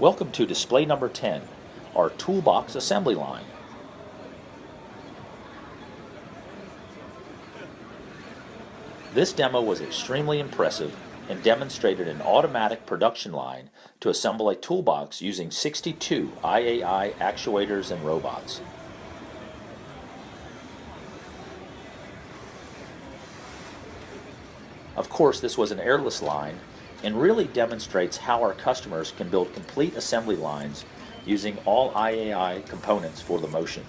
Welcome to display number 10, our toolbox assembly line. This demo was extremely impressive and demonstrated an automatic production line to assemble a toolbox using 62 IAI actuators and robots. Of course, this was an airless line and really demonstrates how our customers can build complete assembly lines using all IAI components for the motion.